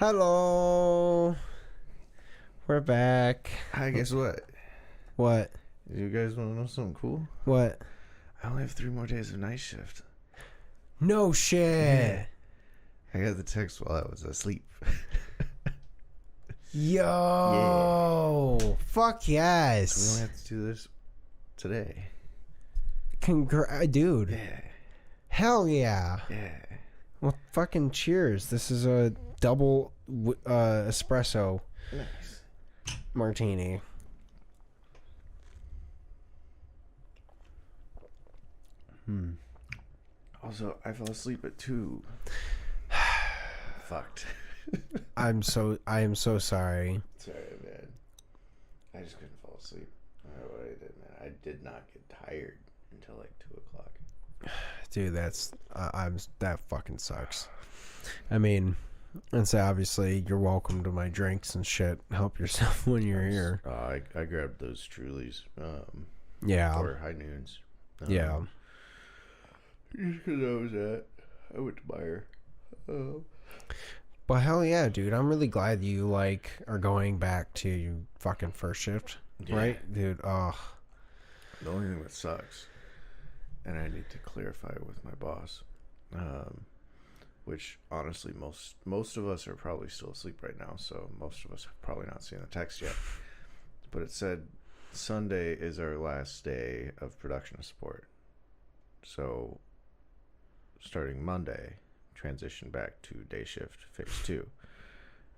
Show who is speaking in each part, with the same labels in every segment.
Speaker 1: Hello. We're back.
Speaker 2: Hi, guess what?
Speaker 1: What?
Speaker 2: You guys want to know something cool?
Speaker 1: What?
Speaker 2: I only have 3 more days of night shift.
Speaker 1: No shit.
Speaker 2: I got the text while I was asleep.
Speaker 1: Yo.
Speaker 2: Yeah.
Speaker 1: Fuck
Speaker 2: So we
Speaker 1: yes.
Speaker 2: only have to do this today.
Speaker 1: Dude.
Speaker 2: Yeah.
Speaker 1: Hell yeah.
Speaker 2: Yeah.
Speaker 1: Well, fucking cheers. This is a double espresso
Speaker 2: Nice.
Speaker 1: martini.
Speaker 2: Also, I fell asleep at 2. Fucked.
Speaker 1: I am so sorry.
Speaker 2: Sorry, man. I just couldn't fall asleep. I don't know what I did, man. I did not get tired until like 2 o'clock.
Speaker 1: Dude, that fucking sucks. I mean, and so obviously you're welcome to my drinks and shit. Help yourself when you're here.
Speaker 2: I grabbed those Trulies.
Speaker 1: Yeah.
Speaker 2: Or High Noons.
Speaker 1: Yeah.
Speaker 2: Just because I went to buy her.
Speaker 1: Well, hell yeah, dude. I'm really glad you, are going back to your fucking first shift.
Speaker 2: Yeah.
Speaker 1: Right? Dude,
Speaker 2: The only thing that sucks, and I need to clarify with my boss, which honestly most of us are probably still asleep right now, so most of us have probably not seen the text yet. But it said Sunday is our last day of production support. So starting Monday, transition back to day shift phase 2.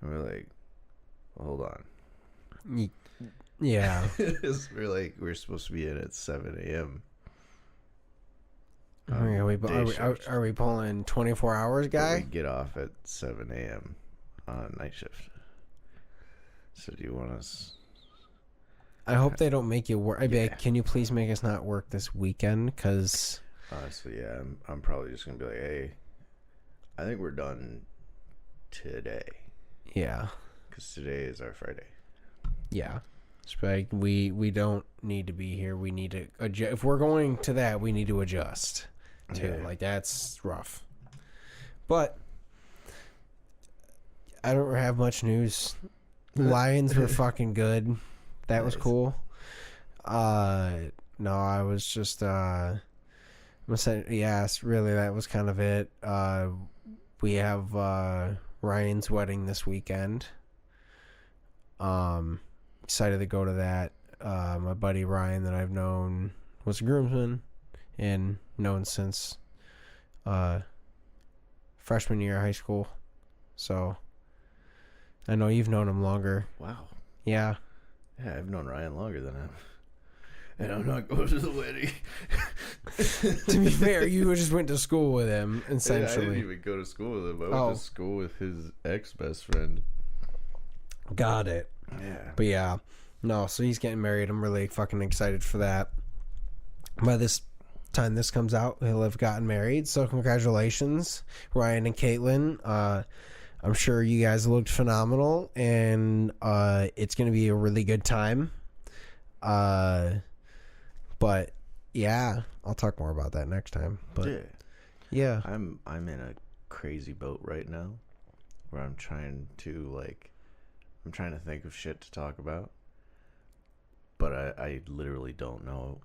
Speaker 2: And we're like, well, hold on.
Speaker 1: yeah.
Speaker 2: We're supposed to be in at 7 a.m.
Speaker 1: Are we pulling 24 hours, guy?
Speaker 2: We get off at 7 a.m. on night shift. So do you want us?
Speaker 1: I hope they don't make you work. I'd be
Speaker 2: Yeah.
Speaker 1: like, can you please make us not work this weekend? Because
Speaker 2: Honestly, yeah, I'm probably just going to be like, hey, I think we're done today.
Speaker 1: yeah.
Speaker 2: Because today is our Friday.
Speaker 1: Yeah. Just be like, we don't need to be here. We need to adjust. If we're going to that, we need to adjust too.
Speaker 2: Yeah.
Speaker 1: That's rough. But I don't have much news. Lions were fucking good. That was
Speaker 2: Nice.
Speaker 1: cool. No, I was just I'm saying, yes, really, that was kind of it. We have Ryan's wedding this weekend. Excited to go to that. My buddy Ryan that I've known was a groomsman and known since freshman year of high school. So I know you've known him longer.
Speaker 2: Wow.
Speaker 1: Yeah.
Speaker 2: Yeah, I've known Ryan longer than him. And I'm not going to the wedding.
Speaker 1: To be fair, you just went to school with him,
Speaker 2: I
Speaker 1: essentially.
Speaker 2: didn't even go to school with him. I went to school with his ex-best friend.
Speaker 1: Got it.
Speaker 2: Yeah.
Speaker 1: But yeah, no, so he's getting married. I'm really fucking excited for that. By this time this comes out, he'll have gotten married. So congratulations, Ryan and Caitlin. I'm sure you guys looked phenomenal, and it's going to be a really good time. But yeah, I'll talk more about that next time. But yeah.
Speaker 2: I'm in a crazy boat right now where I'm trying to think of shit to talk about. But I literally don't know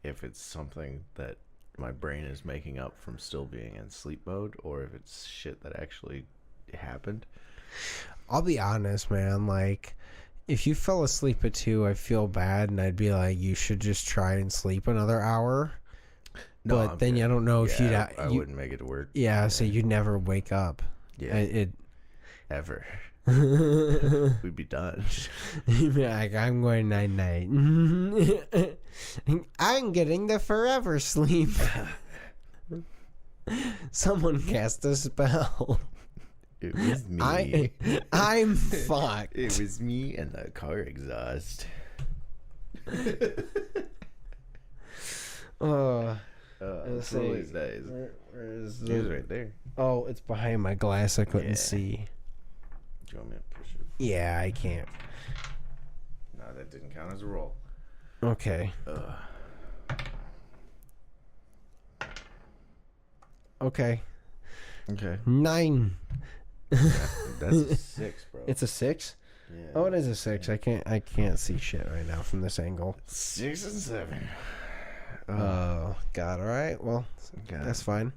Speaker 2: if it's something that my brain is making up from still being in sleep mode, or if it's shit that actually happened.
Speaker 1: I'll be honest, man, if you fell asleep at 2, I feel bad, and I'd be like, you should just try and sleep another hour.
Speaker 2: No,
Speaker 1: but then I don't know if
Speaker 2: I wouldn't make it to work.
Speaker 1: Yeah, so you'd never wake up.
Speaker 2: Yeah. Ever. We'd be done.
Speaker 1: I'm going night-night. I'm getting the forever sleep. Someone cast a spell.
Speaker 2: It was me.
Speaker 1: I'm fucked.
Speaker 2: It was me and the car exhaust. It's always nice.
Speaker 1: Where is
Speaker 2: It was right there.
Speaker 1: Oh, it's behind my glass. I couldn't see.
Speaker 2: Do you want me to push it?
Speaker 1: Yeah, I can't.
Speaker 2: No, that didn't count as a roll.
Speaker 1: Okay. Okay.
Speaker 2: Okay.
Speaker 1: 9.
Speaker 2: That's a 6, bro.
Speaker 1: It's a 6?
Speaker 2: Yeah.
Speaker 1: Oh, it is a 6. I can't see shit right now from this angle.
Speaker 2: 6 and 7.
Speaker 1: Oh, God. All right. Well, that's fine.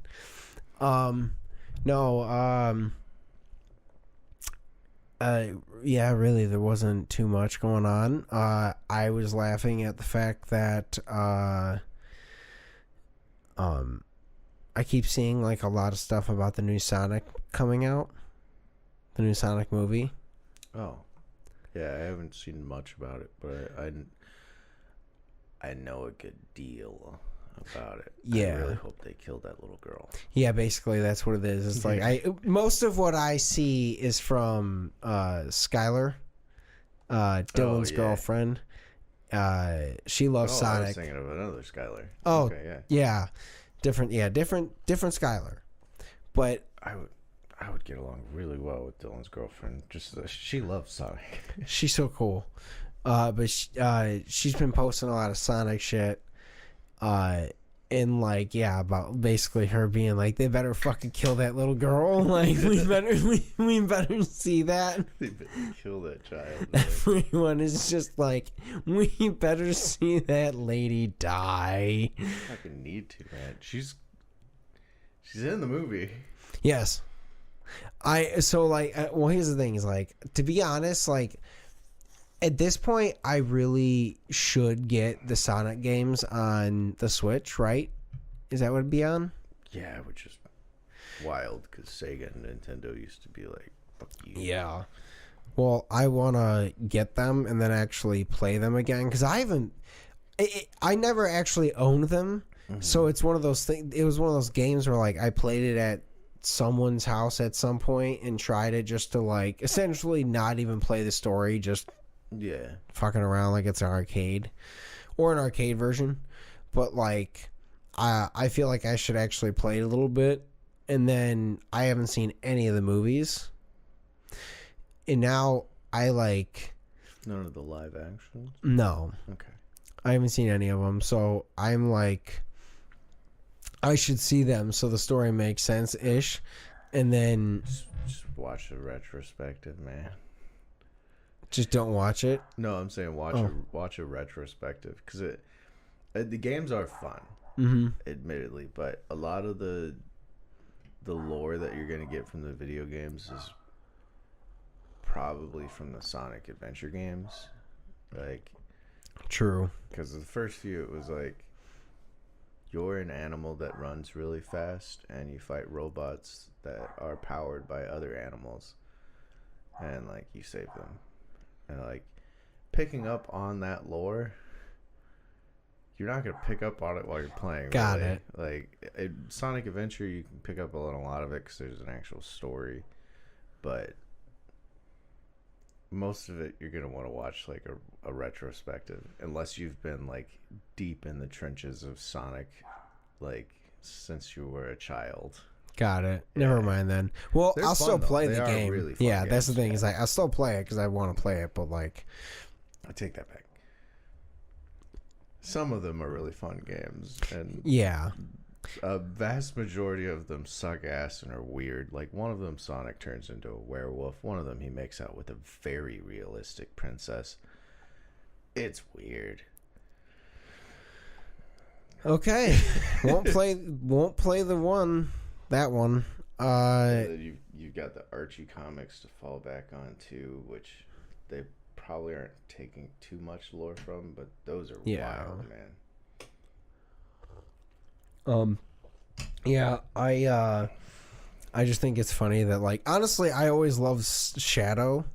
Speaker 1: Yeah, really, there wasn't too much going on. I was laughing at the fact that I keep seeing like a lot of stuff about the new Sonic coming out, the new Sonic movie.
Speaker 2: Oh, yeah, I haven't seen much about it, but I know a good deal about it.
Speaker 1: Yeah,
Speaker 2: I really hope they killed that little girl.
Speaker 1: Yeah, basically that's what it is. It's like most of what I see is from Skylar, Dylan's girlfriend. She loves Sonic.
Speaker 2: I was thinking of another Skylar.
Speaker 1: Oh,
Speaker 2: okay,
Speaker 1: yeah. Different Skylar. But
Speaker 2: I would get along really well with Dylan's girlfriend. Just she loves Sonic.
Speaker 1: She's so cool. But she's been posting a lot of Sonic shit. And like, yeah, about basically her being like, they better fucking kill that little girl. Like, we better see that.
Speaker 2: They better kill that child.
Speaker 1: Everyone is just like, we better see that lady die.
Speaker 2: I fucking need to, man. She's in the movie.
Speaker 1: Yes. Here's the thing is like, to be honest, like, at this point, I really should get the Sonic games on the Switch, right? Is that what it'd be on?
Speaker 2: Yeah, which is wild because Sega and Nintendo used to be like, fuck you.
Speaker 1: Yeah. Well, I want to get them and then actually play them again because I never actually owned them. Mm-hmm. So it's one of those things. It was one of those games where like I played it at someone's house at some point and tried it just to like essentially not even play the story, just fucking around like it's an arcade or an arcade version. But like I feel like I should actually play it a little bit. And then I haven't seen any of the movies, and now I like
Speaker 2: none of the live action.
Speaker 1: No,
Speaker 2: okay,
Speaker 1: I haven't seen any of them, so I'm like I should see them so the story makes sense ish. And then
Speaker 2: just watch a retrospective, man.
Speaker 1: Just don't watch it.
Speaker 2: No, I'm saying watch a retrospective because the games are fun, admittedly, but a lot of the lore that you're gonna get from the video games is probably from the Sonic Adventure games, like
Speaker 1: true.
Speaker 2: Because the first few, it was like you're an animal that runs really fast and you fight robots that are powered by other animals, and like you save them. And like picking up on that lore, you're not gonna pick up on it while you're playing.
Speaker 1: Got
Speaker 2: really.
Speaker 1: it.
Speaker 2: Like Sonic Adventure, you can pick up on a lot of it because there's an actual story, but most of it you're gonna want to watch like a retrospective, unless you've been like deep in the trenches of Sonic, like since you were a child.
Speaker 1: Got it. Never mind then. Well, I'll still play the game.
Speaker 2: Really fun
Speaker 1: games. That's the thing.
Speaker 2: Yeah.
Speaker 1: Is like I'll still play it because I want to play it, but like
Speaker 2: I take that back. Some of them are really fun games, and a vast majority of them suck ass and are weird. Like one of them, Sonic turns into a werewolf. One of them, he makes out with a very realistic princess. It's weird. Okay,
Speaker 1: won't play that one.
Speaker 2: You've got the Archie comics to fall back on too, which they probably aren't taking too much lore from, but those are wild, man.
Speaker 1: Yeah, I just think it's funny that like honestly I always loved Shadow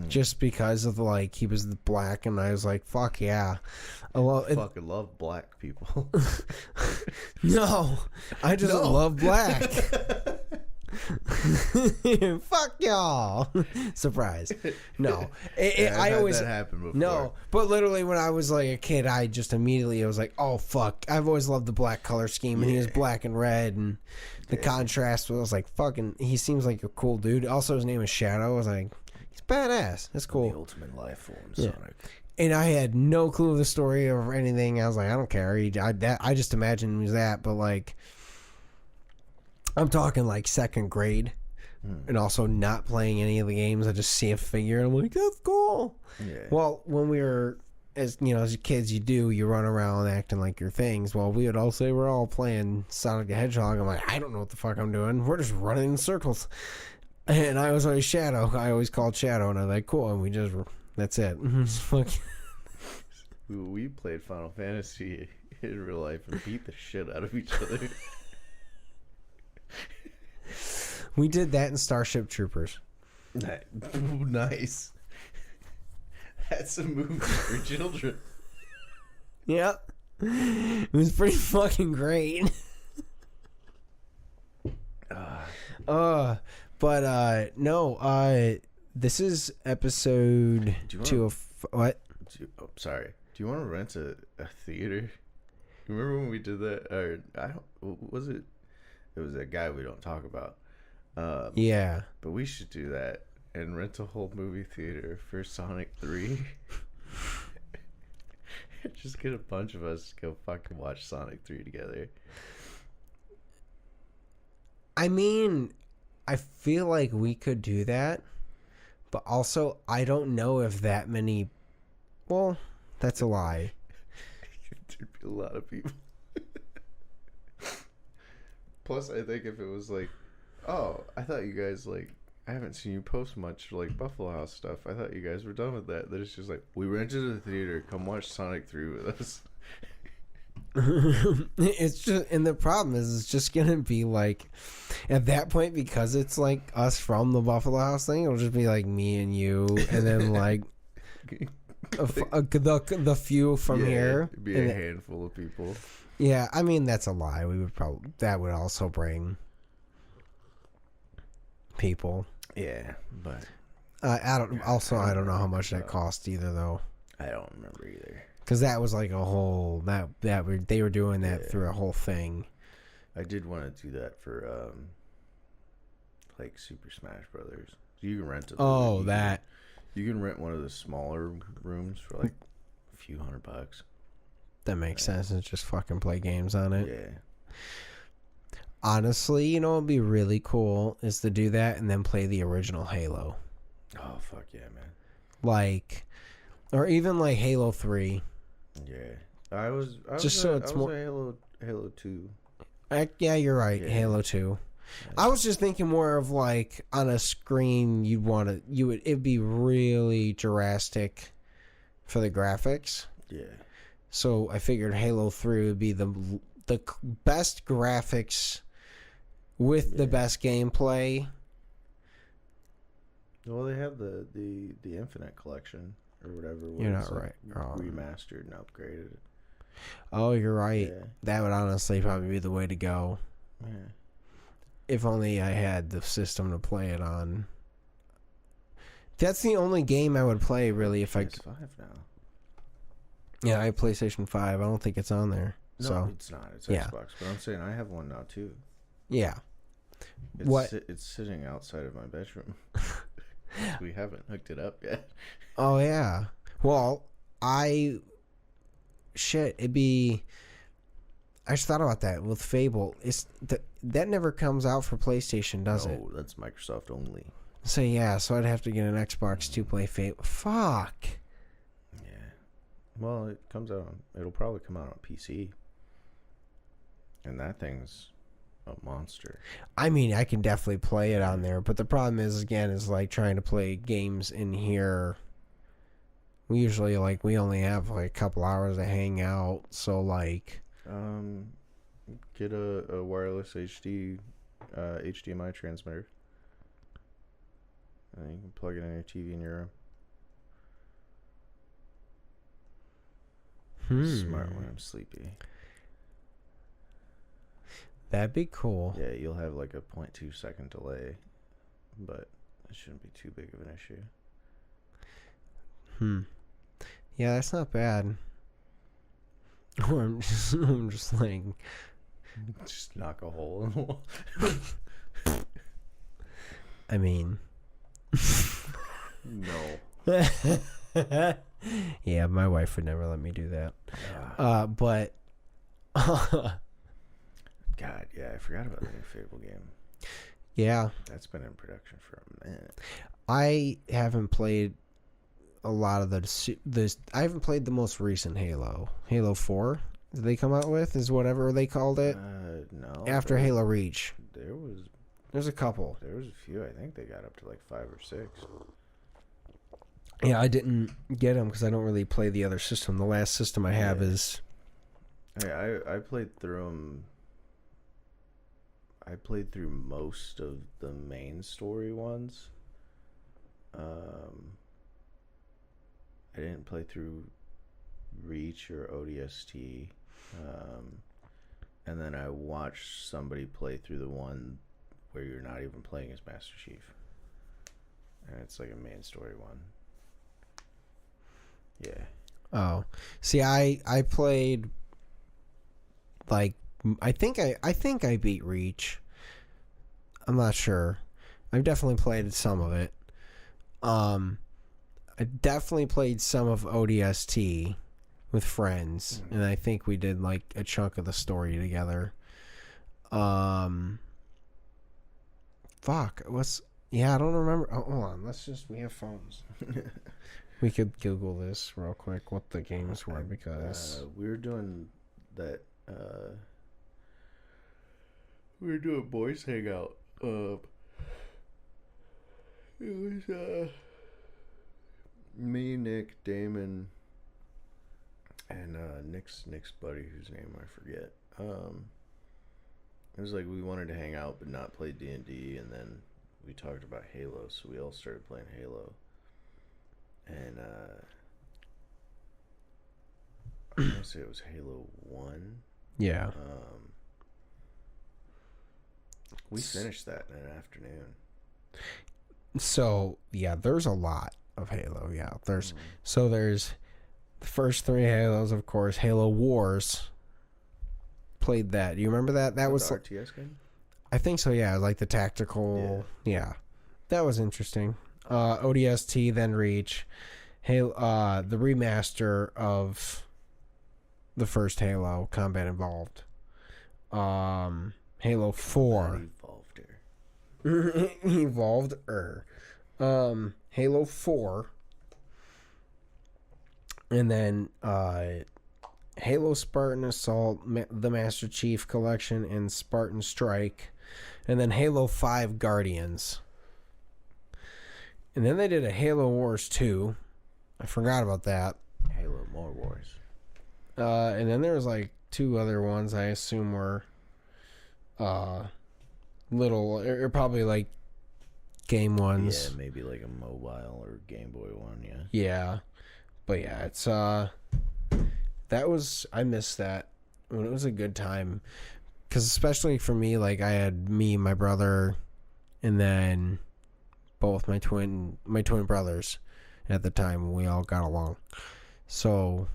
Speaker 1: just because of like he was black, and I was like fuck yeah, I
Speaker 2: fucking love black people.
Speaker 1: No, I just love black. Fuck y'all. Surprise. No. I always
Speaker 2: that happen before.
Speaker 1: No, but literally when I was like a kid, I just immediately I was like, oh fuck. I've always loved the black color scheme, and he was black and red, and the contrast was like fucking he seems like a cool dude. Also his name is Shadow. I was like, he's badass. That's cool.
Speaker 2: The ultimate life form, Sonic.
Speaker 1: And I had no clue of the story or anything. I was like, I don't care. I just imagined it was that, but like I'm talking like second grade and also not playing any of the games. I just see a figure and I'm like, that's cool.
Speaker 2: Yeah.
Speaker 1: Well, when we were as kids, you run around acting like your things. Well, we would all say we're all playing Sonic the Hedgehog. I'm like, I don't know what the fuck I'm doing. We're just running in circles. And I was always Shadow. I always called Shadow, and I was like, cool. And we just, that's it.
Speaker 2: We played Final Fantasy in real life and beat the shit out of each other.
Speaker 1: We did that in Starship Troopers.
Speaker 2: Nice. That's a movie for children.
Speaker 1: Yeah. It was pretty fucking great. This is episode 2 of what?
Speaker 2: Sorry. Do you want to rent a theater? Remember when we did that? Or was it? It was a guy we don't talk about.
Speaker 1: Yeah.
Speaker 2: But we should do that and rent a whole movie theater for Sonic 3. Just get a bunch of us to go fucking watch Sonic 3 together.
Speaker 1: I mean, I feel like we could do that, but also I don't know if that many. Well, that's a lie.
Speaker 2: There'd be a lot of people. Plus, I think if it was like, oh, I thought you guys I haven't seen you post much Buffalo House stuff. I thought you guys were done with that. Then it's just like, we rented a theater. Come watch Sonic 3 with us.
Speaker 1: It's just, and the problem is, it's just gonna be at that point, because it's us from the Buffalo House thing. It'll just be me and you, and then the few from here.
Speaker 2: It'd be a handful of people.
Speaker 1: Yeah, I mean that's a lie. We would that would also bring people.
Speaker 2: Yeah, but
Speaker 1: I don't know how much that cost either, though.
Speaker 2: I don't remember either.
Speaker 1: Because that was a whole they were doing that through a whole thing.
Speaker 2: I did want to do that for Super Smash Brothers. You can rent it. You can rent one of the smaller rooms for a few $100.
Speaker 1: That makes sense. And just fucking play games on it.
Speaker 2: Yeah.
Speaker 1: Honestly, what'd be really cool is to do that and then play the original Halo.
Speaker 2: Oh fuck yeah, man!
Speaker 1: Or even Halo 3.
Speaker 2: Yeah, I was
Speaker 1: it's more
Speaker 2: Halo 2.
Speaker 1: Yeah, you're right.
Speaker 2: Yeah.
Speaker 1: Halo 2. Yeah. I was just thinking more of on a screen. It'd be really drastic for the graphics.
Speaker 2: Yeah.
Speaker 1: So I figured Halo 3 would be the best graphics with the best gameplay.
Speaker 2: Well, they have the Infinite Collection or whatever.
Speaker 1: You're not right.
Speaker 2: Remastered and upgraded.
Speaker 1: Oh, you're right.
Speaker 2: Yeah.
Speaker 1: That would honestly probably be the way to go.
Speaker 2: Yeah.
Speaker 1: If only I had the system to play it on. That's the only game I would play, really. If
Speaker 2: PS5 now.
Speaker 1: Yeah, I have PlayStation 5. I don't think it's on there.
Speaker 2: No,
Speaker 1: so.
Speaker 2: It's not. It's Xbox. But I'm saying I have one now too.
Speaker 1: Yeah.
Speaker 2: It's sitting outside of my bedroom. We haven't hooked it up yet.
Speaker 1: Oh yeah. Well, I just thought about that with Fable. That never comes out for PlayStation, does it?
Speaker 2: No, that's Microsoft only.
Speaker 1: So yeah, so I'd have to get an Xbox to play Fable. Fuck.
Speaker 2: Yeah. Well, it'll probably come out on PC. And that thing's a monster.
Speaker 1: I mean, I can definitely play it on there, but the problem is trying to play games in here. We usually we only have a couple hours to hang out, so
Speaker 2: get a wireless HDMI transmitter, and you can plug it in your TV in your room. Smart when I'm sleepy.
Speaker 1: That'd be cool.
Speaker 2: Yeah, you'll have a 0.2 second delay, but it shouldn't be too big of an issue.
Speaker 1: Yeah, that's not bad. Or I'm just
Speaker 2: just knock a hole in the wall.
Speaker 1: I mean,
Speaker 2: no.
Speaker 1: Yeah, my wife would never let me do that. But
Speaker 2: God, yeah, I forgot about the new Fable game.
Speaker 1: Yeah.
Speaker 2: That's been in production for a minute.
Speaker 1: I haven't played a lot of the I haven't played the most recent Halo 4 that they come out with, is whatever they called it.
Speaker 2: No.
Speaker 1: After Halo Reach.
Speaker 2: There's
Speaker 1: a couple.
Speaker 2: There was a few. I think they got up to like 5 or 6.
Speaker 1: Yeah, I didn't get them because I don't really play the other system. The last system I have is...
Speaker 2: I played through them. I played through most of the main story ones. I didn't play through Reach or ODST. And then I watched somebody play through the one where you're not even playing as Master Chief. And it's like a main story one. Yeah.
Speaker 1: Oh. See, I played... Like, I think I beat Reach. I'm not sure. I've definitely played some of it. I definitely played some of ODST with friends, and I think we did like a chunk of the story together. Fuck, I don't remember. Oh, hold on, we have phones. We could Google this real quick, what the games were, because
Speaker 2: we were doing that. We were doing boys hangout. It was me, Nick, Damon, and Nick's buddy, whose name I forget. It was like we wanted to hang out but not play D&D, and then we talked about Halo, so we all started playing Halo. And I want to say it was Halo 1.
Speaker 1: Yeah.
Speaker 2: We finished that in an afternoon.
Speaker 1: So, yeah, there's a lot of Halo. Yeah, there's the first 3 Halos, of course. Halo Wars. Played that. Do you remember that? That was
Speaker 2: the RTS game?
Speaker 1: I think so, yeah. Like the tactical. Yeah. That was interesting. ODST, then Reach. Halo, the remaster of the first Halo, Combat Evolved. Halo 4. Evolved. Halo 4. And then Halo Spartan Assault, the Master Chief Collection, and Spartan Strike. And then Halo 5 Guardians. And then they did a Halo Wars 2. I forgot about that.
Speaker 2: Halo More Wars.
Speaker 1: And then there was like 2 other ones I assume were little, or probably like game ones.
Speaker 2: Yeah, maybe like a mobile or Game Boy one, yeah.
Speaker 1: Yeah. But yeah, it's I missed that when it was a good time, because especially for me, like I had me, my brother, and then both my twin brothers at the time. We all got along, so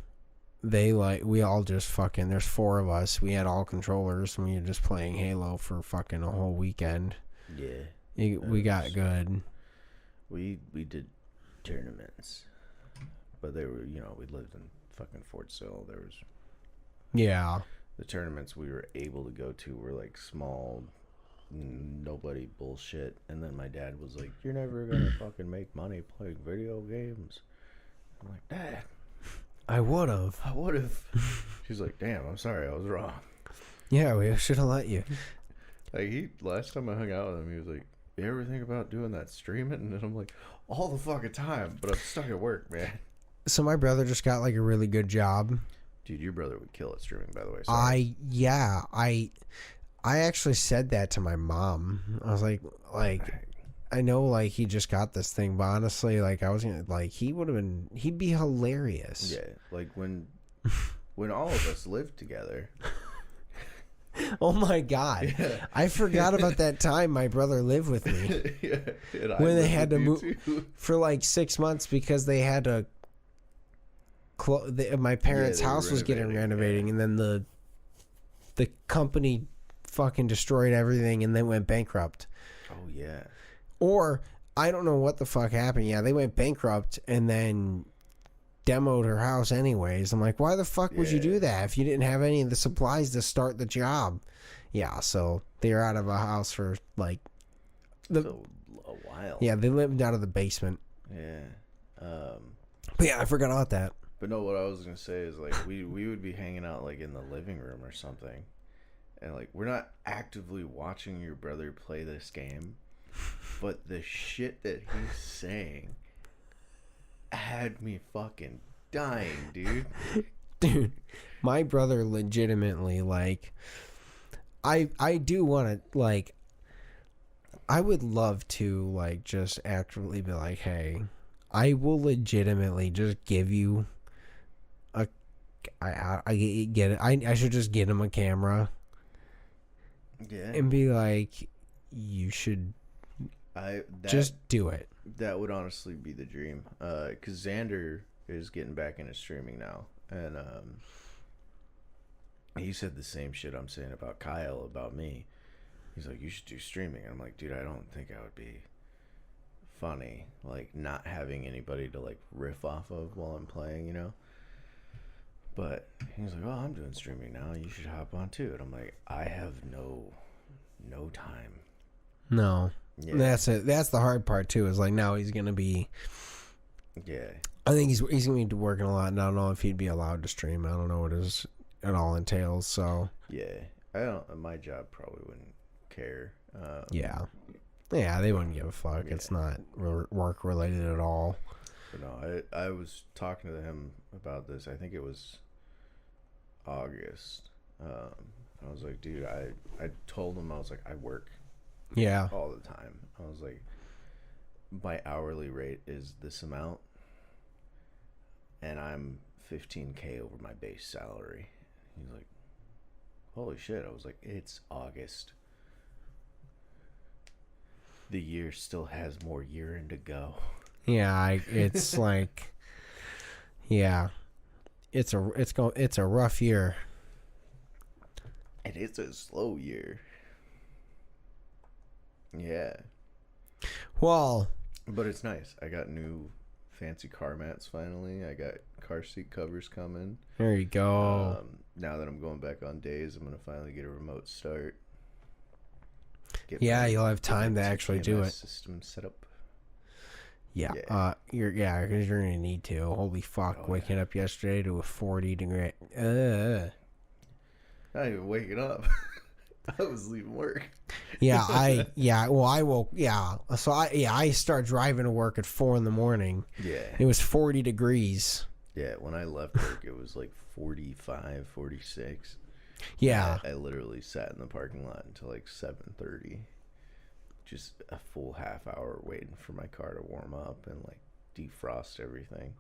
Speaker 1: we all just fucking, there's 4 of us, we had all controllers and we were just playing Halo for fucking a whole weekend.
Speaker 2: Yeah,
Speaker 1: we got good.
Speaker 2: We did tournaments, but they were, we lived in fucking Fort Sill. There was the tournaments we were able to go to were like small, nobody bullshit. And then my dad was like, "You're never gonna fucking make money playing video games." I'm like, "Dad,
Speaker 1: I would have."
Speaker 2: She's like, "Damn, I'm sorry, I was wrong."
Speaker 1: Yeah, we should have let you.
Speaker 2: Like last time I hung out with him, he was like, "You ever think about doing that streaming?" And I'm like, "All the fucking time, but I'm stuck at work, man."
Speaker 1: So my brother just got like a really good job.
Speaker 2: Dude, your brother would kill at streaming, by the way.
Speaker 1: Sorry. I actually said that to my mom. I was like, I know, like, he just got this thing, but honestly, like, I was gonna, like, he'd be hilarious.
Speaker 2: Yeah, like when all of us lived together.
Speaker 1: Oh my god. Yeah. I forgot about that time my brother lived with me.
Speaker 2: Yeah,
Speaker 1: when they had to move for like 6 months because they had to my parents' house was getting renovating, and then the company fucking destroyed everything and then went bankrupt.
Speaker 2: Oh yeah.
Speaker 1: Or I don't know what the fuck happened. Yeah, they went bankrupt and then demoed her house anyways. I'm like, why the fuck would you do that if you didn't have any of the supplies to start the job? Yeah, so they were out of a house for like
Speaker 2: a while.
Speaker 1: Yeah, they lived out of the basement.
Speaker 2: Yeah.
Speaker 1: But yeah, I forgot about that.
Speaker 2: But no, what I was gonna say is like we would be hanging out like in the living room or something, and like we're not actively watching your brother play this game, but the shit that he's saying had me fucking dying, dude.
Speaker 1: Dude, my brother legitimately, like, I do want to, like, I would love to, like, just actively be like, hey, I will legitimately just give you I get it. I should just get him a camera.
Speaker 2: Yeah.
Speaker 1: And be like, you should just do it.
Speaker 2: That would honestly be the dream. Because Xander is getting back into streaming now. And he said the same shit I'm saying about Kyle, about me. He's like, you should do streaming. And I'm like, dude, I don't think I would be funny, like, not having anybody to, like, riff off of while I'm playing, you know? But he's like, oh, I'm doing streaming now. You should hop on too. And I'm like, I have no time.
Speaker 1: No.
Speaker 2: Yeah.
Speaker 1: That's it. That's the hard part too, is like now he's going to be...
Speaker 2: Yeah.
Speaker 1: I think he's going to be working a lot, and I don't know if he'd be allowed to stream. I don't know what it all entails, so...
Speaker 2: Yeah. My job probably wouldn't care.
Speaker 1: Yeah. Yeah, they wouldn't give a fuck. Yeah. It's not work related at all.
Speaker 2: But no, I was talking to him about this. I think it was August. I was like, dude, I told him, I was like, I work all the time. I was like, my hourly rate is this amount, and I'm $15,000 over my base salary. He's like, holy shit. I was like, it's August. The year still has more year-end to go.
Speaker 1: Yeah, it's like, yeah, it's a rough year.
Speaker 2: And it's a slow year. Yeah.
Speaker 1: Well,
Speaker 2: but it's nice. I got new fancy car mats finally. I got car seat covers coming.
Speaker 1: There you go.
Speaker 2: Now that I'm going back on days, I'm gonna finally get a remote start.
Speaker 1: You'll have time to actually do it.
Speaker 2: System set up.
Speaker 1: Yeah. Because you're gonna need to. Holy fuck! Waking up yesterday to a 40-degree.
Speaker 2: Not even waking up. I was leaving work.
Speaker 1: I woke. Yeah. So I start driving to work at 4 a.m.
Speaker 2: Yeah.
Speaker 1: It was 40 degrees.
Speaker 2: Yeah. When I left work, it was like 45, 46.
Speaker 1: Yeah.
Speaker 2: I literally sat in the parking lot until like 7:30. Just a full half hour waiting for my car to warm up and like defrost everything.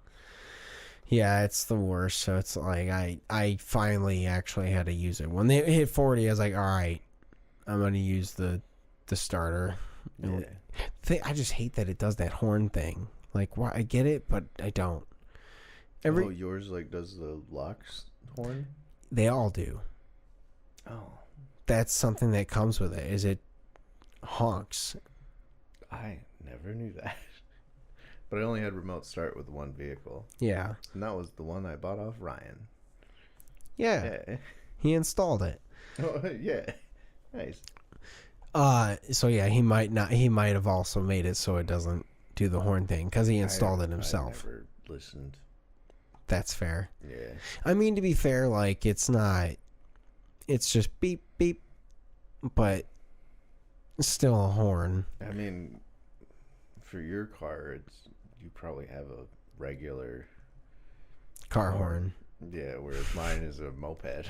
Speaker 1: Yeah, it's the worst. So it's like I finally actually had to use it. When they hit 40, I was like, all right, I'm going to use the starter.
Speaker 2: Yeah.
Speaker 1: I just hate that it does that horn thing. Like, why? I get it, but I don't.
Speaker 2: Yours like does the locks horn?
Speaker 1: They all do.
Speaker 2: Oh.
Speaker 1: That's something that comes with it. Is it honks?
Speaker 2: I never knew that. But I only had remote start with one vehicle.
Speaker 1: Yeah.
Speaker 2: And that was the one I bought off Ryan.
Speaker 1: Yeah. He installed it.
Speaker 2: Oh, yeah. Nice.
Speaker 1: So yeah, he might have also made it so it doesn't do the horn thing because he installed it himself.
Speaker 2: I never listened.
Speaker 1: That's fair.
Speaker 2: Yeah.
Speaker 1: I mean, to be fair, like, it's just beep, beep, but it's still a horn.
Speaker 2: I mean, for your car, you probably have a regular
Speaker 1: car horn.
Speaker 2: Yeah, whereas mine is a moped.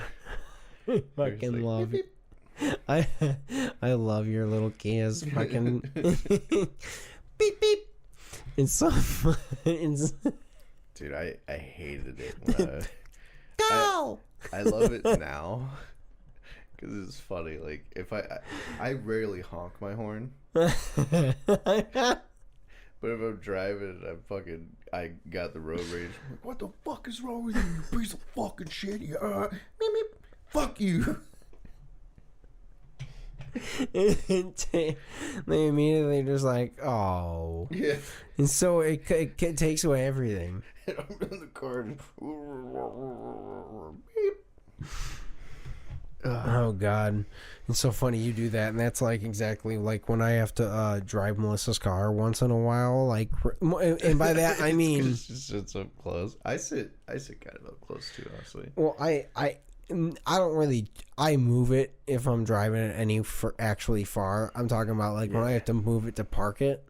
Speaker 1: Fucking
Speaker 2: like,
Speaker 1: love
Speaker 2: beep,
Speaker 1: it. I love your little Kia's fucking beep, beep. It's so fun.
Speaker 2: Dude, I hated it.
Speaker 1: Go!
Speaker 2: I love it now because it's funny. Like, if I rarely honk my horn, but if I'm driving and I got the road rage. I'm like, what the fuck is wrong with you, you piece of fucking shit? Meep, meep. Fuck you.
Speaker 1: They immediately just like, oh.
Speaker 2: Yeah.
Speaker 1: And so it takes away everything.
Speaker 2: I'm in the car and
Speaker 1: Oh God, it's so funny you do that, and that's like exactly like when I have to drive Melissa's car once in a while. Like, and by that I mean
Speaker 2: it's just sits up close. I sit kind of up close too, honestly.
Speaker 1: well, I don't really. I move it if I'm driving it actually far. I'm talking about like when I have to move it to park it,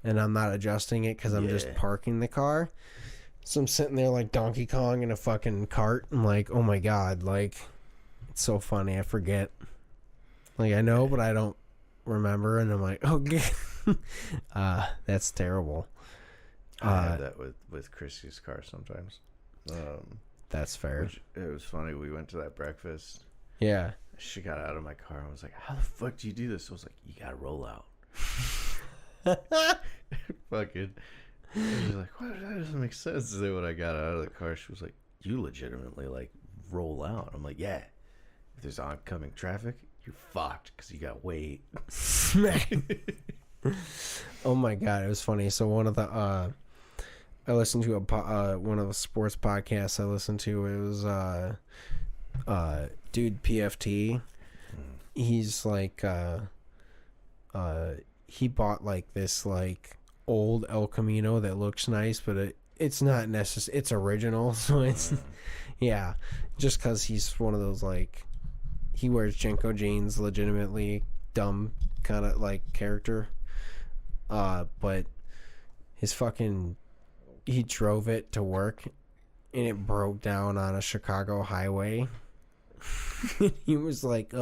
Speaker 1: and I'm not adjusting it because I'm just parking the car. So I'm sitting there like Donkey Kong in a fucking cart. I'm like, oh my God, like it's so funny. I forget. Like I know, but I don't remember, and I'm like, oh, that's terrible.
Speaker 2: I have that with Chrissy's car sometimes.
Speaker 1: That's fair.
Speaker 2: It was funny. We went to that breakfast.
Speaker 1: Yeah.
Speaker 2: She got out of my car and was like, "How the fuck do you do this?" I was like, "You gotta roll out." Fucking. She was like, "What? That doesn't make sense." And then when I got out of the car, she was like, "You legitimately like roll out." I'm like, "Yeah. If there's oncoming traffic, you're fucked because you got weight."
Speaker 1: Oh my God, it was funny. So one of the I listened to one of the sports podcasts I listened to. It was dude PFT. He's like he bought like this like old El Camino that looks nice, but it's not necessary. It's original, so it's yeah. Just because he's one of those like he wears Jenko jeans, legitimately dumb kind of like character. But his fucking he drove it to work and it broke down on a Chicago highway. He was like,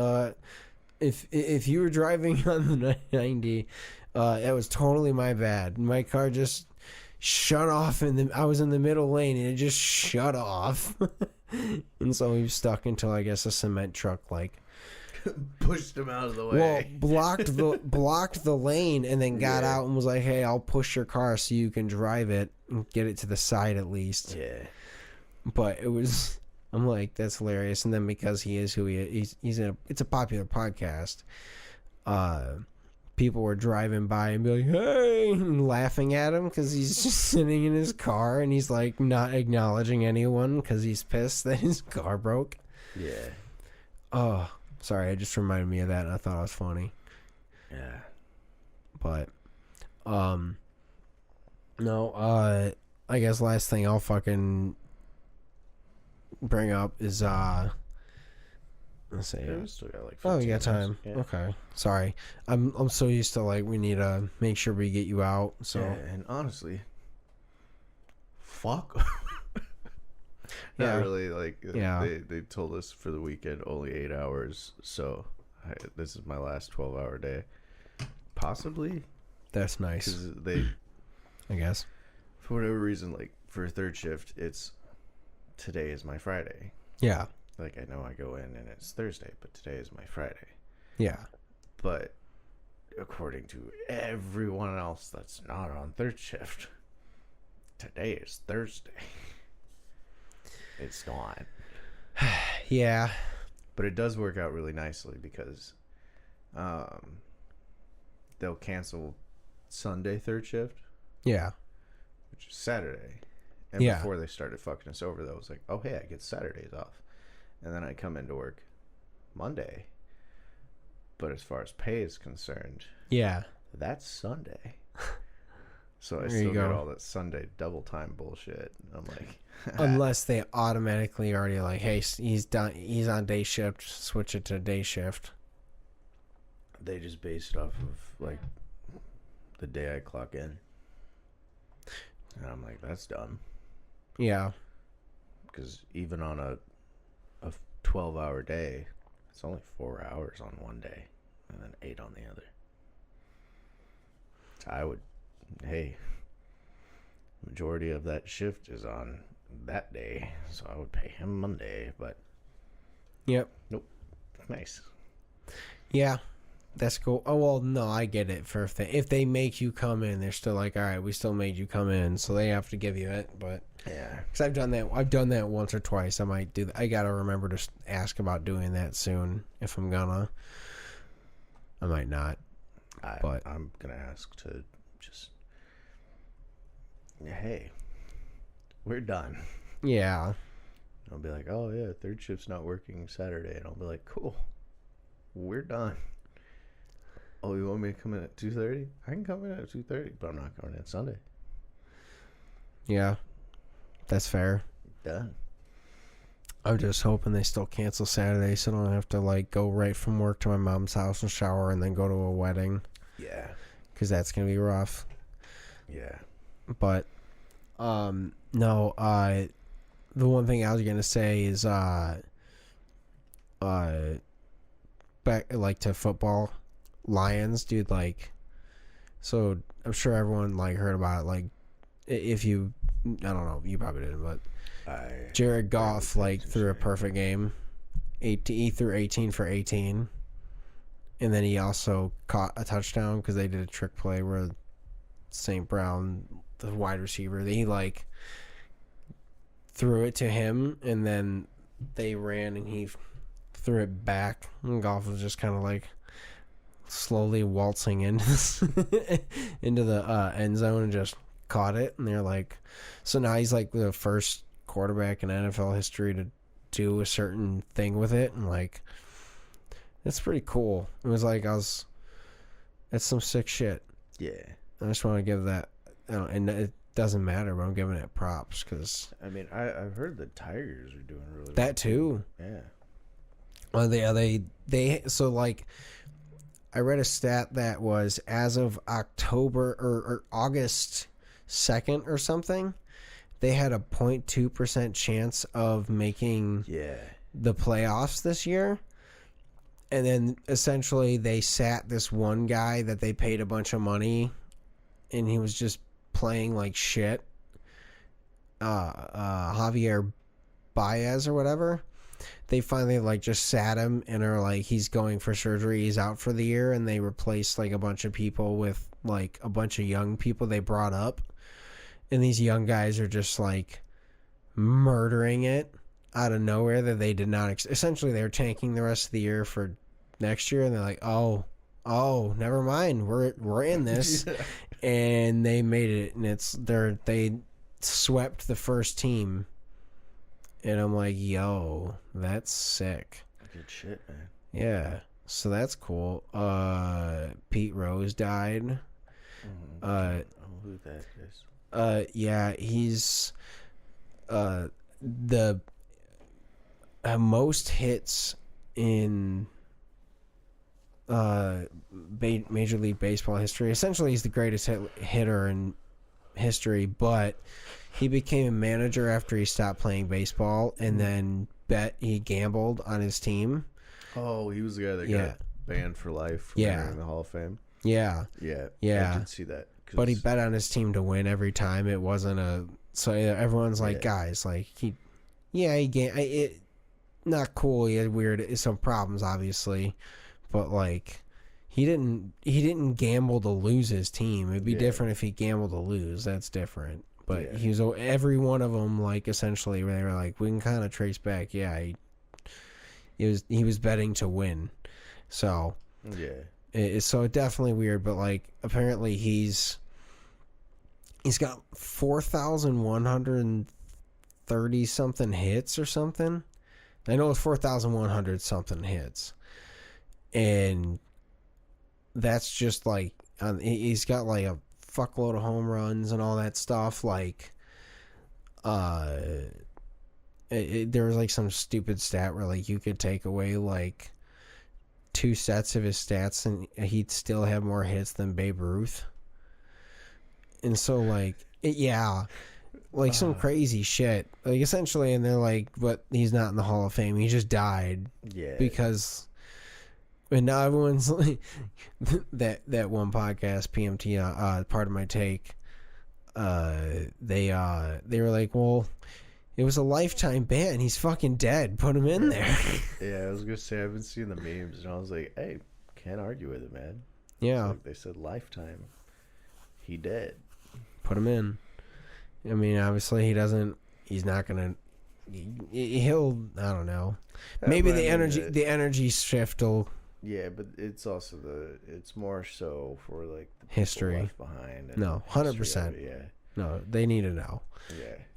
Speaker 1: if you were driving on the 90, that was totally my bad. My car just shut off and I was in the middle lane and it just shut off. And so he was stuck until I guess a cement truck like
Speaker 2: pushed him out of the way.
Speaker 1: Well, blocked the lane and then got out and was like, "Hey, I'll push your car so you can drive it and get it to the side at least."
Speaker 2: Yeah.
Speaker 1: But it was, I'm like, that's hilarious. And then because he is who he is, it's a popular podcast. People were driving by and be like, "Hey," and laughing at him because he's just sitting in his car and he's like not acknowledging anyone because he's pissed that his car broke.
Speaker 2: Yeah.
Speaker 1: Oh. Sorry, it just reminded me of that, and I thought it was funny.
Speaker 2: Yeah.
Speaker 1: But, no, I guess last thing I'll fucking bring up is, let's see.
Speaker 2: Yeah, we still got like 15
Speaker 1: oh, you got
Speaker 2: minutes.
Speaker 1: time.
Speaker 2: Yeah.
Speaker 1: Okay. Sorry. I'm so used to, like, we need to make sure we get you out, so.
Speaker 2: Yeah, and honestly, fuck.
Speaker 1: Yeah.
Speaker 2: Not really, like,
Speaker 1: Yeah.
Speaker 2: they told us for the weekend only 8 hours, so this is my last 12-hour day. Possibly.
Speaker 1: That's nice.
Speaker 2: Because they,
Speaker 1: I guess.
Speaker 2: for whatever reason, like, for third shift, today is my Friday.
Speaker 1: Yeah.
Speaker 2: Like, I know I go in and it's Thursday, but today is my Friday.
Speaker 1: Yeah.
Speaker 2: But according to everyone else that's not on third shift, today is Thursday. It's not.
Speaker 1: Yeah.
Speaker 2: But it does work out really nicely because they'll cancel Sunday third shift.
Speaker 1: Yeah.
Speaker 2: Which is Saturday. And before they started fucking us over, though, I was like, oh, hey, I get Saturdays off. And then I come into work Monday. But as far as pay is concerned,
Speaker 1: Yeah.
Speaker 2: that's Sunday. So I
Speaker 1: There
Speaker 2: still
Speaker 1: you
Speaker 2: get
Speaker 1: go.
Speaker 2: all that Sunday double time bullshit. I'm like,
Speaker 1: Unless they automatically already like, hey, he's done. He's on day shift. Switch it to day shift.
Speaker 2: they just base it off of like the day I clock in. And I'm like, that's dumb.
Speaker 1: Yeah.
Speaker 2: Because even on a 12-hour day, it's only 4 hours on one day and then 8 on the other. So I would, hey, majority of that shift is on that day, so I would pay him Monday, but
Speaker 1: Yep.
Speaker 2: nope. Nice.
Speaker 1: Yeah. That's cool. Oh well, no, I get it. For if they make you come in, they're still like, all right, we still made you come in, so they have to give you it. But
Speaker 2: Yeah.
Speaker 1: because I've done that. I've done that once or twice. I might do. I gotta remember to ask about doing that soon. If I'm gonna, I might not. But
Speaker 2: I'm gonna ask to just, hey, we're done.
Speaker 1: yeah,
Speaker 2: I'll be like, oh yeah, third shift's not working Saturday, and I'll be like, cool, we're done. Oh, you want me to come in at 2:30? I can come in at 2:30, but I'm not coming in Sunday.
Speaker 1: Yeah, that's fair.
Speaker 2: Done.
Speaker 1: I'm just hoping they still cancel Saturday so I don't have to like go right from work to my mom's house and shower and then go to a wedding.
Speaker 2: Yeah.
Speaker 1: Because that's going to be rough.
Speaker 2: Yeah.
Speaker 1: But, no, the one thing I was going to say is, back, like, to football, Lions, dude, like, so I'm sure everyone, like, heard about it, like, if you, I don't know, you probably didn't, but Jared Goff, like, threw a perfect game. He threw 18 for 18. And then he also caught a touchdown because they did a trick play where St. Brown, the wide receiver, he, like, threw it to him, and then they ran, and he threw it back. And Goff was just kind of, like, slowly waltzing into the end zone and just caught it. And they're like, so now he's, like, the first quarterback in NFL history to do a certain thing with it, and like it's pretty cool. It was like that's some sick shit.
Speaker 2: Yeah,
Speaker 1: I just want to give that, and it doesn't matter, but I'm giving it props because
Speaker 2: I mean I've heard the Tigers are doing really
Speaker 1: that too.
Speaker 2: Yeah.
Speaker 1: Well, they so like I read a stat that was as of October or August 2nd or something. They had a 0.2% chance of making the playoffs this year. And then essentially they sat this one guy that they paid a bunch of money and he was just playing like shit. Javier Baez or whatever. They finally like just sat him and are like, he's going for surgery. He's out for the year. And they replaced like a bunch of people with like a bunch of young people they brought up. And these young guys are just like murdering it out of nowhere that they did not. Essentially, they were tanking the rest of the year for next year, and they're like, "Oh, never mind. We're in this," and they made it. And they swept the first team, and I'm like, "Yo, that's sick."
Speaker 2: Good shit, man.
Speaker 1: Yeah, so that's cool. Pete Rose died.
Speaker 2: Who that is?
Speaker 1: Yeah, he's the most hits in Major League Baseball history. Essentially, he's the greatest hitter in history, but he became a manager after he stopped playing baseball, and then he gambled on his team.
Speaker 2: Oh, he was the guy that got banned for life from entering the Hall of Fame.
Speaker 1: Yeah.
Speaker 2: I did see that.
Speaker 1: But he bet on his team to win every time. It wasn't so everyone's like, guys, like not cool. He had some problems, obviously, but like he didn't gamble to lose his team. It'd be different if he gambled to lose. That's different. But he was every one of them, like essentially, where they were like, we can kind of trace back. Yeah, he was betting to win. So so definitely weird. But like apparently he's got 4,130 something hits or something. I know it's 4,100 something hits. And that's just like, he's got like a fuckload of home runs and all that stuff. Like, there was like some stupid stat where like you could take away like 2 sets of his stats and he'd still have more hits than Babe Ruth. And so, like, some crazy shit. Like, essentially, and they're like, but he's not in the Hall of Fame. He just died. Yeah. Because, and now everyone's like, that one podcast, PMT, Part of My Take, they were like, well, it was a lifetime ban. He's fucking dead. Put him in there.
Speaker 2: Yeah, I was going to say, I've been seeing the memes, and I was like, hey, can't argue with it, man.
Speaker 1: Yeah.
Speaker 2: Like they said lifetime. He dead.
Speaker 1: Put him in. I mean, obviously he's not gonna. He'll. I don't know. Maybe the energy shift will.
Speaker 2: Yeah, but it's also it's more so for like the
Speaker 1: history
Speaker 2: left behind. And
Speaker 1: no, 100%.
Speaker 2: Yeah.
Speaker 1: No, they need to know.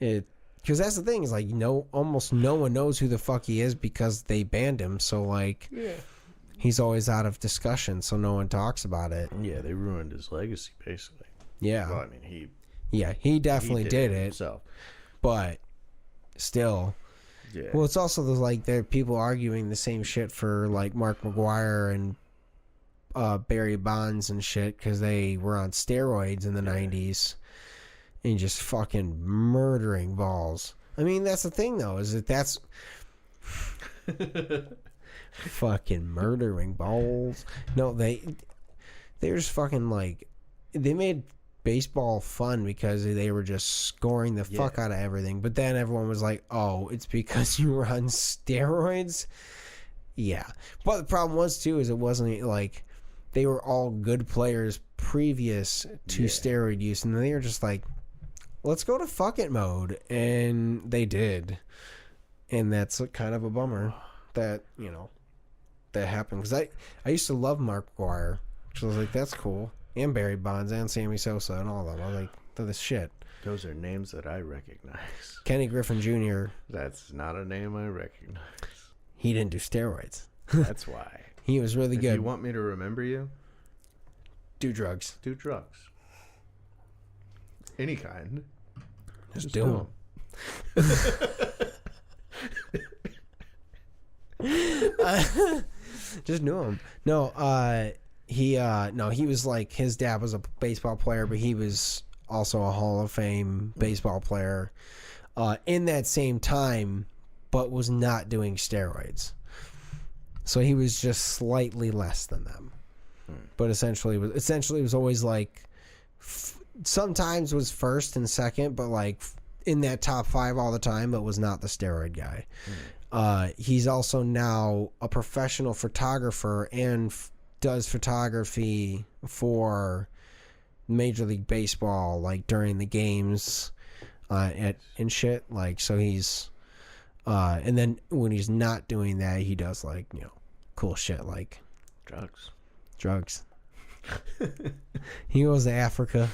Speaker 2: Yeah.
Speaker 1: Because that's the thing is like almost no one knows who the fuck he is because they banned him. So like, he's always out of discussion, so no one talks about it.
Speaker 2: Yeah, they ruined his legacy basically.
Speaker 1: Yeah.
Speaker 2: Well, I mean,
Speaker 1: he definitely did it
Speaker 2: himself.
Speaker 1: But still.
Speaker 2: Yeah.
Speaker 1: Well, it's also like there are people arguing the same shit for like Mark McGuire and Barry Bonds and shit because they were on steroids in the 90s and just fucking murdering balls. I mean, that's the thing though, is that's fucking murdering balls. No, they're just fucking like, they made baseball fun because they were just scoring the fuck out of everything. But then everyone was like, oh, it's because you were on steroids? Yeah. But the problem was, too, is it wasn't like they were all good players previous to steroid use. And they were just like, let's go to fuck it mode. And they did. And that's kind of a bummer that, you know, that happened. Because I used to love Mark McGuire. Which was like, that's cool. And Barry Bonds and Sammy Sosa and all of them. I was like, they're the shit.
Speaker 2: Those are names that I recognize.
Speaker 1: Kenny Griffin Jr.
Speaker 2: That's not a name I recognize.
Speaker 1: He didn't do steroids.
Speaker 2: That's why.
Speaker 1: He was really good.
Speaker 2: If you want me to remember you?
Speaker 1: Do drugs.
Speaker 2: Do drugs. Any kind.
Speaker 1: Just do them. Just do them. No, he was like, his dad was a baseball player, but he was also a Hall of Fame baseball player in that same time, but was not doing steroids. So he was just slightly less than them. But essentially was always like, sometimes was first and second, but like in that top 5 all the time, but was not the steroid guy. He's also now a professional photographer and does photography for Major League Baseball, like during the games and shit. Like, so he's and then when he's not doing that, he does like, you know, cool shit like drugs. He goes to Africa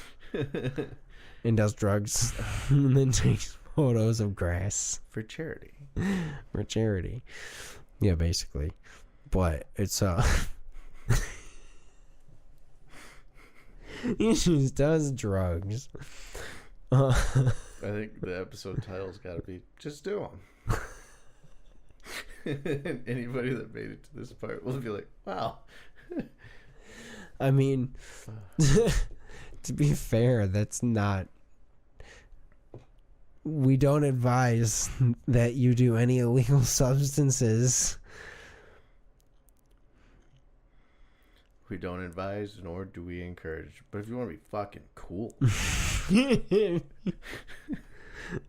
Speaker 1: and does drugs and then takes photos of grass
Speaker 2: for charity.
Speaker 1: Yeah, basically. But it's he just does drugs.
Speaker 2: I think the episode title's got to be "Just Do Them." Anybody that made it to this part will be like, "Wow."
Speaker 1: I mean, to be fair, that's not. We don't advise that you do any illegal substances.
Speaker 2: We don't advise, nor do we encourage. But if you want to be fucking cool,
Speaker 1: if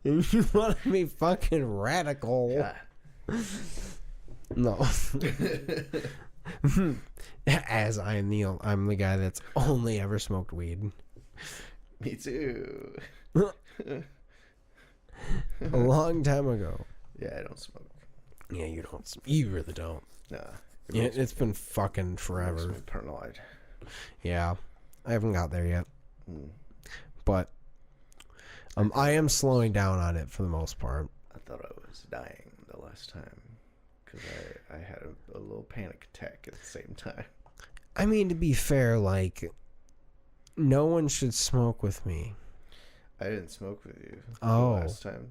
Speaker 1: you want to be fucking radical, no. As I am Neil, I'm the guy that's only ever smoked weed.
Speaker 2: Me too.
Speaker 1: A long time ago.
Speaker 2: Yeah, I don't smoke.
Speaker 1: Yeah, you don't. You really don't.
Speaker 2: Nah.
Speaker 1: Yeah, it's been fucking forever.
Speaker 2: Paranoid.
Speaker 1: Yeah, I haven't got there yet. But I am slowing down on it for the most part.
Speaker 2: I thought I was dying the last time because I had a little panic attack at the same time.
Speaker 1: I mean, to be fair, like, no one should smoke with me.
Speaker 2: I didn't smoke with you.
Speaker 1: Oh.
Speaker 2: The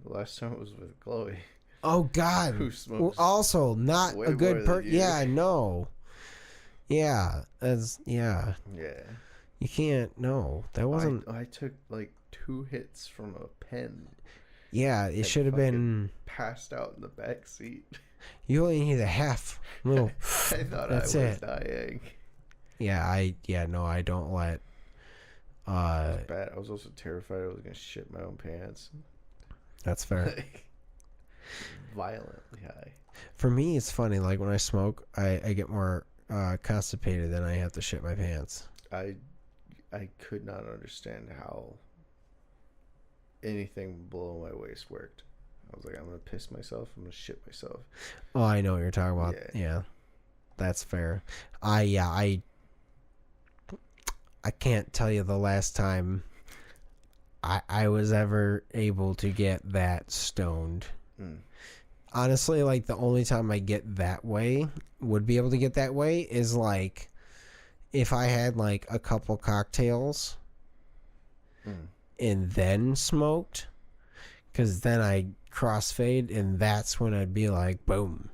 Speaker 2: last time it was with Chloe.
Speaker 1: Oh, God.
Speaker 2: Who smokes?
Speaker 1: Well, also, not a good person. Yeah, I know. Yeah. Yeah. You can't. No. That wasn't.
Speaker 2: I took like 2 hits from a pen.
Speaker 1: Yeah, it should have been.
Speaker 2: Passed out in the back seat.
Speaker 1: You only need a half. Little.
Speaker 2: I thought I was dying.
Speaker 1: Yeah, I don't let.
Speaker 2: Bad. I was also terrified I was gonna shit my own pants.
Speaker 1: That's fair.
Speaker 2: Violently high.
Speaker 1: For me, it's funny. Like when I smoke, I get more constipated than I have to shit my pants.
Speaker 2: I could not understand how anything below my waist worked. I was like, I'm gonna piss myself. I'm gonna shit myself.
Speaker 1: Oh, I know what you're talking about. Yeah, that's fair. I can't tell you the last time I was ever able to get that stoned.
Speaker 2: Mm.
Speaker 1: Honestly, like the only time I get that way, would be able to get that way, is like if I had like a couple cocktails and then smoked, because then I crossfade, and that's when I'd be like, boom.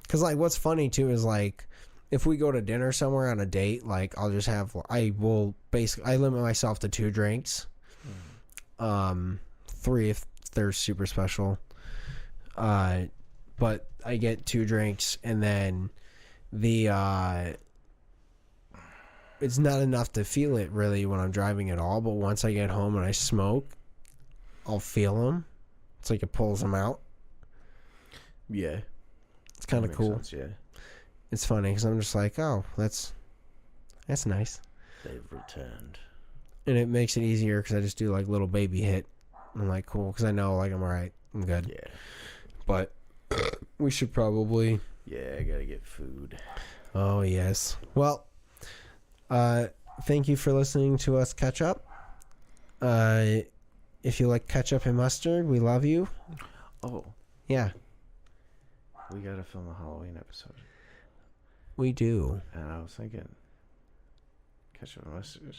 Speaker 1: Because like what's funny too is like if we go to dinner somewhere on a date, like I limit myself to 2 drinks, 3 if they're super special. But I get 2 drinks, and then it's not enough to feel it really when I'm driving at all. But once I get home and I smoke, I'll feel them. It's like it pulls them out.
Speaker 2: Yeah,
Speaker 1: it's kind of cool.
Speaker 2: Sense, yeah,
Speaker 1: it's funny because I'm just like, oh, that's nice.
Speaker 2: They've returned,
Speaker 1: and it makes it easier because I just do like little baby hit. I'm like, cool, because I know like I'm alright, I'm good.
Speaker 2: Yeah,
Speaker 1: but we should probably.
Speaker 2: Yeah, I gotta get food.
Speaker 1: Oh yes. Well, thank you for listening to us catch up. If you like ketchup and mustard, we love you.
Speaker 2: Oh.
Speaker 1: Yeah.
Speaker 2: We gotta film a Halloween episode.
Speaker 1: We do.
Speaker 2: And I was thinking, ketchup and mustard.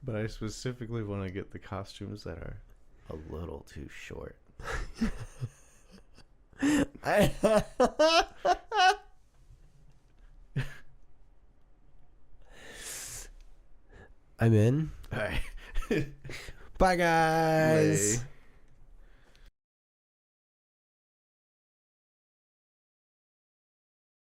Speaker 2: But I specifically want to get the costumes that are a little too short.
Speaker 1: I'm in.
Speaker 2: All right.
Speaker 1: Bye, guys.
Speaker 2: Bye.